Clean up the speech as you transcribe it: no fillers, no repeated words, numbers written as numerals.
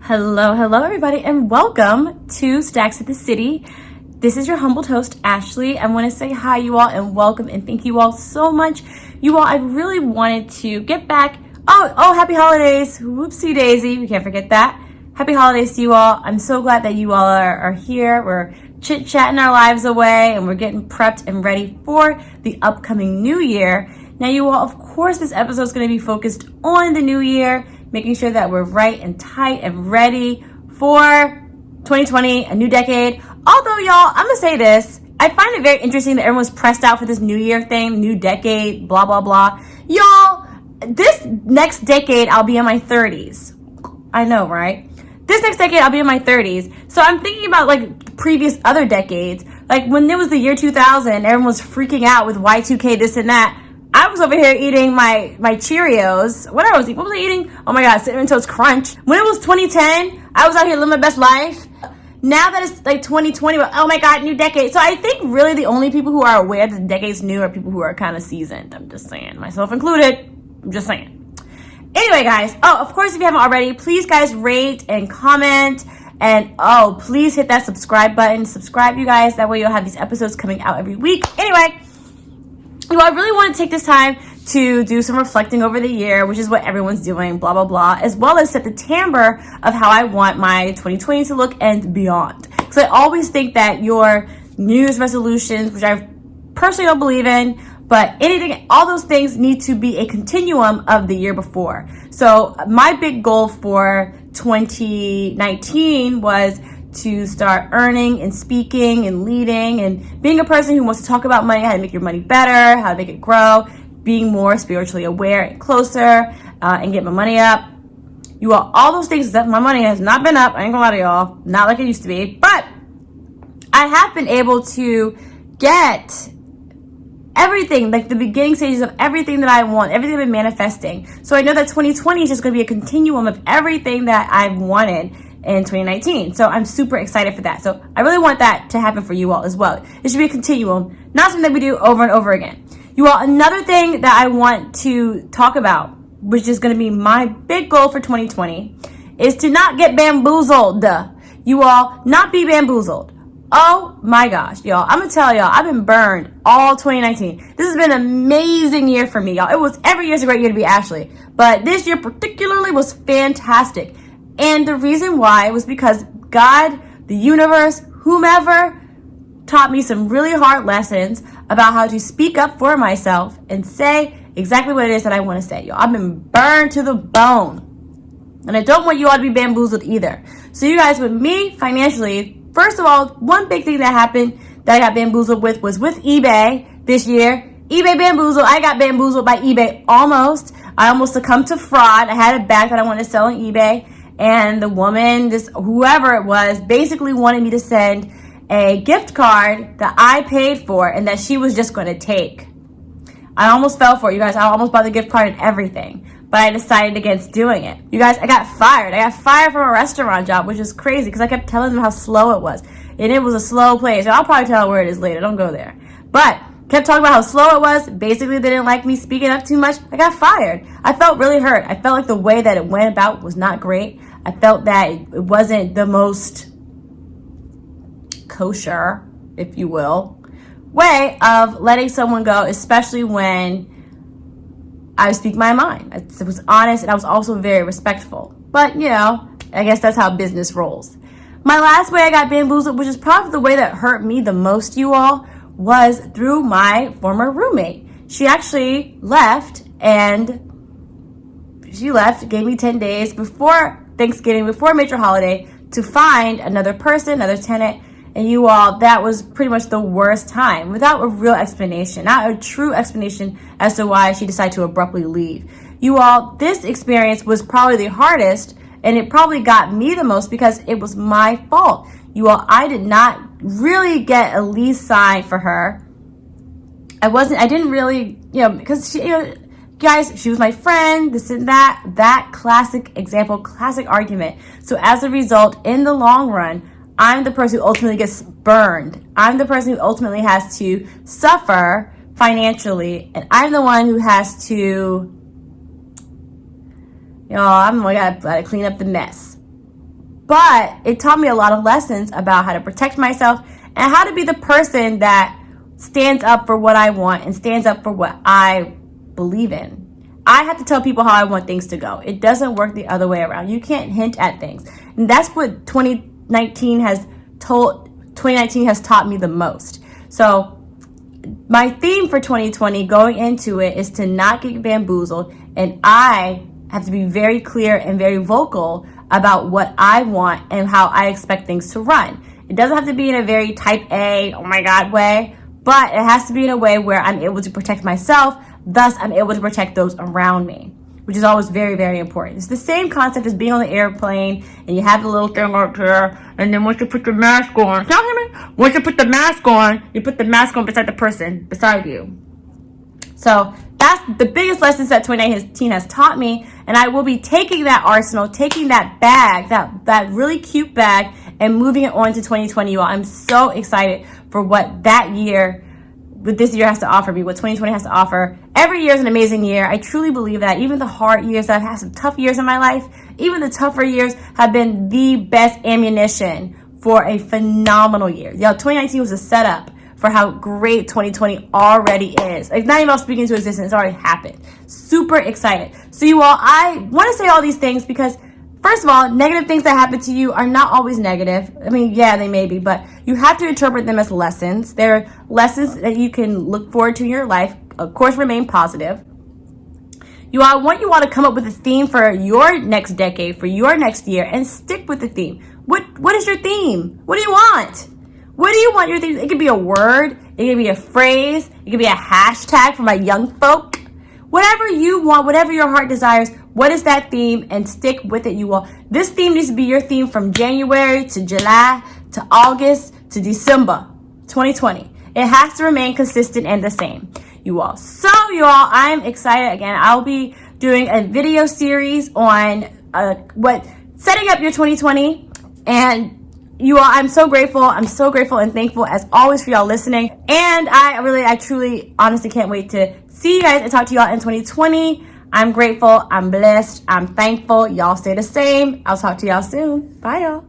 Hello, everybody, and welcome to Stacks at the City. This is your humbled host, Ashley. I want to say hi, you all, and welcome, and thank you all so much. You all, I really wanted to get back. Oh, happy holidays. Whoopsie daisy. We can't forget that. Happy holidays to you all. I'm so glad that you all are here. We're chit-chatting our lives away, and we're getting prepped and ready for the upcoming new year. Now, you all, of course, this episode is going to be focused on the new year, making sure that we're right and tight and ready for 2020, a new decade. Although, y'all, I'm going to say this. I find it very interesting that everyone's pressed out for this new year thing, new decade, blah, blah, blah. Y'all, this next decade, I'll be in my 30s. I know, right? This next decade, I'll be in my 30s. So I'm thinking about, like, previous other decades. Like, when it was the year 2000, everyone was freaking out with Y2K, this and that. I was over here eating my Cheerios. What was I eating? Oh my God, Cinnamon Toast Crunch. When it was 2010, I was out here living my best life. Now that it's like 2020, oh my God, new decade. So I think really the only people who are aware that the decade's new are people who are kind of seasoned. I'm just saying, myself included. I'm just saying. Anyway, guys. Oh, of course, if you haven't already, please, guys, rate and comment. And please hit that subscribe button. Subscribe, you guys. That way you'll have these episodes coming out every week. Anyway. I really want to take this time to do some reflecting over the year, which is what everyone's doing, blah, blah, blah, as well as set the timbre of how I want my 2020 to look and beyond. Because I always think that your New Year's resolutions, which I personally don't believe in, but all those things need to be a continuum of the year before. So my big goal for 2019 was to start earning and speaking and leading and being a person who wants to talk about money, how to make your money better, how to make it grow, being more spiritually aware and closer, and get my money up. All those things, that my money has not been up, I ain't gonna lie to y'all, not like it used to be, but I have been able to get everything, like the beginning stages of everything that I want, everything I've been manifesting. So I know that 2020 is just going to be a continuum of everything that I've wanted in 2019. So I'm super excited for that. So I really want that to happen for you all as well. It should be a continuum, not something that we do over and over again. You all, another thing that I want to talk about, which is going to be my big goal for 2020, is to not get bamboozled. You all, not be bamboozled. Oh my gosh, y'all. I'm going to tell y'all, I've been burned all 2019. This has been an amazing year for me, y'all. Every year's a great year to be Ashley. But this year particularly was fantastic. And the reason why was because God, the universe, whomever, taught me some really hard lessons about how to speak up for myself and say exactly what it is that I want to say, y'all. I've been burned to the bone. And I don't want you all to be bamboozled either. So you guys, with me financially, first of all, one big thing that happened that I got bamboozled with was with eBay this year. eBay bamboozled. I got bamboozled by eBay almost. I almost succumbed to fraud. I had a bag that I wanted to sell on eBay. And the woman, whoever it was, basically wanted me to send a gift card that I paid for and that she was just going to take. I almost fell for it, you guys. I almost bought the gift card and everything. But I decided against doing it. You guys, I got fired. I got fired from a restaurant job, which is crazy because I kept telling them how slow it was. And it was a slow place. I'll probably tell where it is later. Don't go there. But kept talking about how slow it was. Basically, they didn't like me speaking up too much. I got fired. I felt really hurt. I felt like the way that it went about was not great. I felt that it wasn't the most kosher, if you will, way of letting someone go, especially when I speak my mind. I was honest and I was also very respectful. But, I guess that's how business rolls. My last way I got bamboozled, which is probably the way that hurt me the most, you all, was through my former roommate. She actually left, gave me 10 days before Thanksgiving, before a major holiday, to find another person, another tenant. And you all, that was pretty much the worst time without a real explanation, not a true explanation as to why she decided to abruptly leave. You all, this experience was probably the hardest, and it probably got me the most because it was my fault. You all, I did not really get a lease signed for her. I didn't really, because she, guys, she was my friend, this and that classic example, classic argument. So as a result, in the long run, I'm the person who ultimately gets burned. I'm the person who ultimately has to suffer financially, and I'm the one who has to, I'm the one who gotta clean up the mess. but it taught me a lot of lessons about how to protect myself and how to be the person that stands up for what I want and stands up for what I believe in. I have to tell people how I want things to go. It doesn't work the other way around. You can't hint at things. And that's what 2019 has taught me the most. So my theme for 2020 going into it is to not get bamboozled, and I have to be very clear and very vocal about what I want and how I expect things to run. It doesn't have to be in a very type A, oh my God way, but it has to be in a way where I'm able to protect myself, thus I'm able to protect those around me, which is always very, very important. It's the same concept as being on the airplane and you have the little thing up here, and then once you put the mask on, y'all hear me? Once you put the mask on, you put the mask on beside the person beside you. So that's the biggest lessons that 2019 has taught me, and I will be taking that arsenal, taking that bag, that really cute bag, and moving it on to 2020, you all. I'm so excited for what this year has to offer me, what 2020 has to offer. Every year is an amazing year. I truly believe that. Even the hard years, I've had some tough years in my life, even the tougher years have been the best ammunition for a phenomenal year. 2019 was a setup for how great 2020 already is. Like, not even about speaking into existence, it's already happened. Super excited. So you all, I want to say all these things because, first of all, negative things that happen to you are not always negative. I mean, yeah, they may be, but you have to interpret them as lessons. They're lessons that you can look forward to in your life. Of course, remain positive. I want you all to come up with a theme for your next decade, for your next year, and stick with the theme. What is your theme? What do you want? What do you want your theme? It could be a word. It could be a phrase. It could be a hashtag for my young folk. Whatever you want, whatever your heart desires, what is that theme? And stick with it, you all. This theme needs to be your theme from January to July to August to December 2020. It has to remain consistent and the same, you all. So, you all, I'm excited. Again, I'll be doing a video series on setting up your 2020. And you all, I'm so grateful. I'm so grateful and thankful as always for y'all listening. And I truly, honestly can't wait to see you guys and talk to y'all in 2020. I'm grateful. I'm blessed. I'm thankful. Y'all stay the same. I'll talk to y'all soon. Bye, y'all.